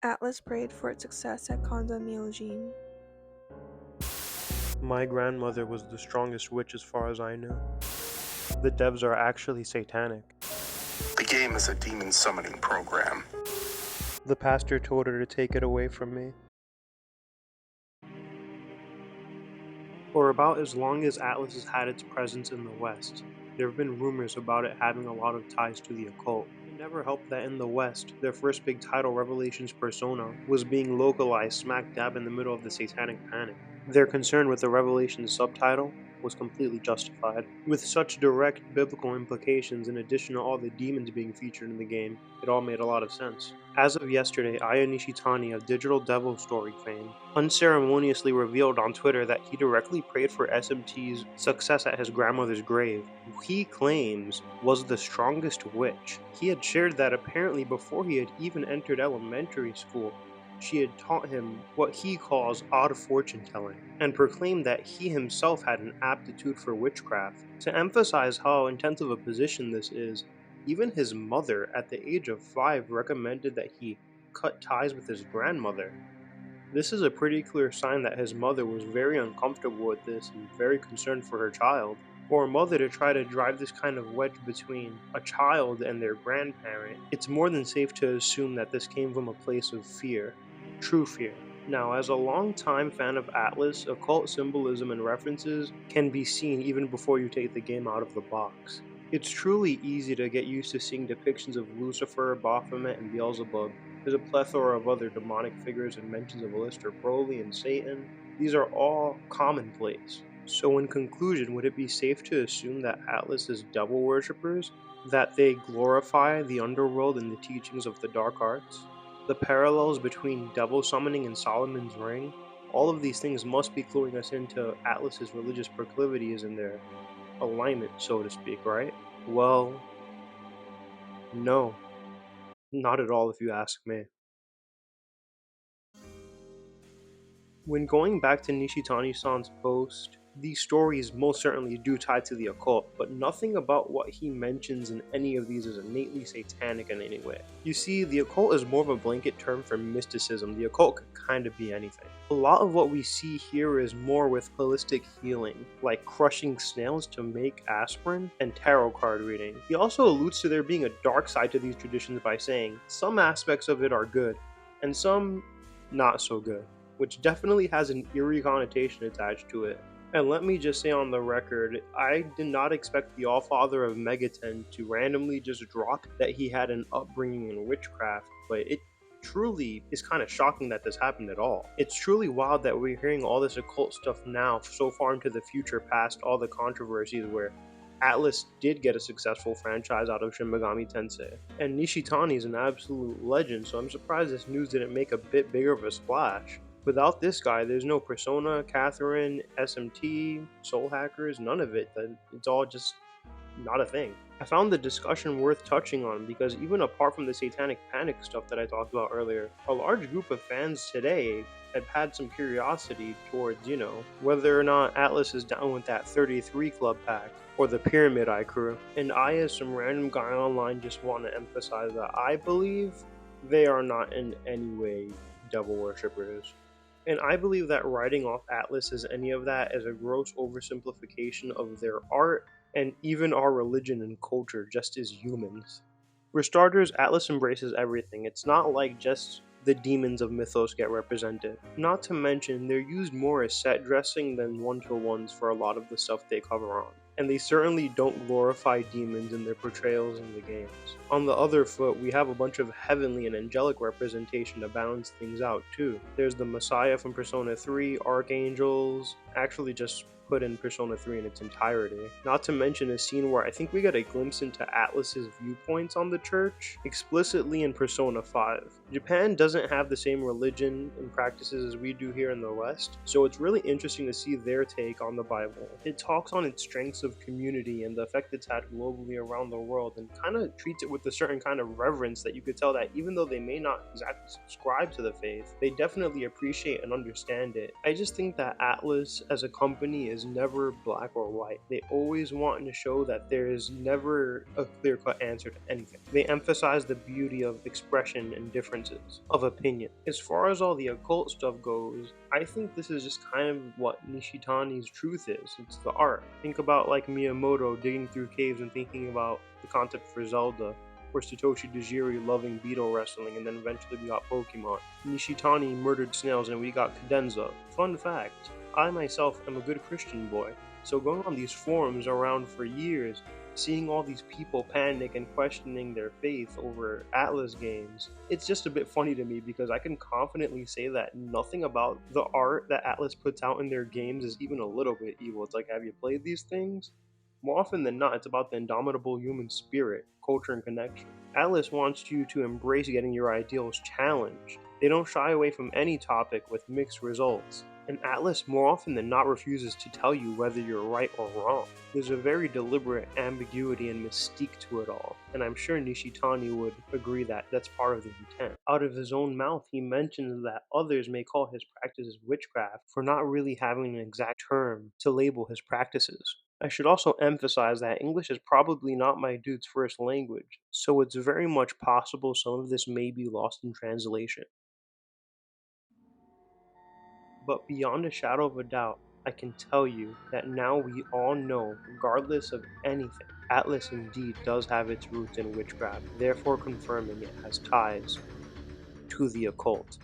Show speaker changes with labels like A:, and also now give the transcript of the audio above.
A: Atlus prayed for its success at Kanza.
B: My grandmother was the strongest witch as far as I knew. The devs are actually satanic.
C: The game is a demon summoning program.
B: The pastor told her to take it away from me. For about as long as Atlus has had its presence in the West, there have been rumors about it having a lot of ties to the occult. It never helped that in the West, their first big title, Revelations Persona, was being localized smack dab in the middle of the Satanic Panic. Their concern with the Revelations subtitle was completely justified. With such direct biblical implications in addition to all the demons being featured in the game, it all made a lot of sense. As of yesterday, Aya Nishitani of Digital Devil Story fame unceremoniously revealed on Twitter that he directly prayed for SMT's success at his grandmother's grave, who he claims was the strongest witch. He had shared that apparently before he had even entered elementary school, she had taught him what he calls odd fortune telling, and proclaimed that he himself had an aptitude for witchcraft. To emphasize how intense of a position this is, even his mother, at the age of 5, recommended that he cut ties with his grandmother. This is a pretty clear sign that his mother was very uncomfortable with this and very concerned for her child. For a mother to try to drive this kind of wedge between a child and their grandparent, it's more than safe to assume that this came from a place of fear. True fear. Now, as a long-time fan of Atlus, occult symbolism and references can be seen even before you take the game out of the box. It's truly easy to get used to seeing depictions of Lucifer, Baphomet, and Beelzebub. There's a plethora of other demonic figures and mentions of Aleister Crowley and Satan. These are all commonplace. So in conclusion, would it be safe to assume that Atlus is devil worshippers? That they glorify the underworld and the teachings of the dark arts? The parallels between devil summoning and Solomon's ring? All of these things must be cluing us into Atlus's religious proclivities and their alignment, so to speak, right? Well, no. Not at all if you ask me. When going back to Nishitani-san's post, these stories most certainly do tie to the occult, but nothing about what he mentions in any of these is innately satanic in any way. You see, the occult is more of a blanket term for mysticism. The occult could kind of be anything. A lot of what we see here is more with holistic healing, like crushing snails to make aspirin and tarot card reading. He also alludes to there being a dark side to these traditions by saying some aspects of it are good, and some not so good, which definitely has an eerie connotation attached to it. And let me just say on the record, I did not expect the Allfather of Megaten to randomly just drop that he had an upbringing in witchcraft, but it truly is kind of shocking that this happened at all. It's truly wild that we're hearing all this occult stuff now, so far into the future, past all the controversies where Atlus did get a successful franchise out of Shin Megami Tensei. And Nishitani is an absolute legend, so I'm surprised this news didn't make a bit bigger of a splash. Without this guy, there's no Persona, Catherine, SMT, Soul Hackers, none of it. It's all just not a thing. I found the discussion worth touching on because even apart from the Satanic Panic stuff that I talked about earlier, a large group of fans today have had some curiosity towards, whether or not Atlus is down with that 33 Club Pack or the Pyramid Eye crew. And I, as some random guy online, just want to emphasize that I believe they are not in any way devil worshippers. And I believe that writing off Atlus as any of that is a gross oversimplification of their art and even our religion and culture just as humans. For starters, Atlus embraces everything. It's not like just the demons of mythos get represented. Not to mention, they're used more as set dressing than one-to-ones for a lot of the stuff they cover on. And they certainly don't glorify demons in their portrayals in the games. On the other foot, we have a bunch of heavenly and angelic representation to balance things out too. There's the Messiah from Persona 3, archangels, actually just put in Persona 3 in its entirety. Not to mention a scene where I think we get a glimpse into Atlus's viewpoints on the church explicitly in Persona 5. Japan doesn't have the same religion and practices as we do here in the West, so it's really interesting to see their take on the Bible. It talks on its strengths of community and the effect it's had globally around the world, and kind of treats it with a certain kind of reverence that you could tell that even though they may not exactly subscribe to the faith, they definitely appreciate and understand it. I just think that Atlus as a company is is never black or white. They always want to show that there is never a clear-cut answer to anything. They emphasize the beauty of expression and differences of opinion. As far as all the occult stuff goes, I think this is just kind of what Nishitani's truth is. It's the art. Think about like Miyamoto digging through caves and thinking about the concept for Zelda, or Satoshi Tajiri loving beetle wrestling, and then eventually we got Pokemon. Nishitani murdered snails and we got cadenza. Fun fact, I myself am a good Christian boy, so going on these forums around for years, seeing all these people panic and questioning their faith over Atlus games, it's just a bit funny to me because I can confidently say that nothing about the art that Atlus puts out in their games is even a little bit evil. It's like, have you played these things? More often than not, it's about the indomitable human spirit, culture, and connection. Atlus wants you to embrace getting your ideals challenged. They don't shy away from any topic with mixed results. And Atlus more often than not refuses to tell you whether you're right or wrong. There's a very deliberate ambiguity and mystique to it all, and I'm sure Nishitani would agree that that's part of the intent. Out of his own mouth, he mentions that others may call his practices witchcraft for not really having an exact term to label his practices. I should also emphasize that English is probably not my dude's first language, so it's very much possible some of this may be lost in translation. But beyond a shadow of a doubt, I can tell you that now we all know, regardless of anything, Atlus indeed does have its roots in witchcraft, therefore confirming it has ties to the occult.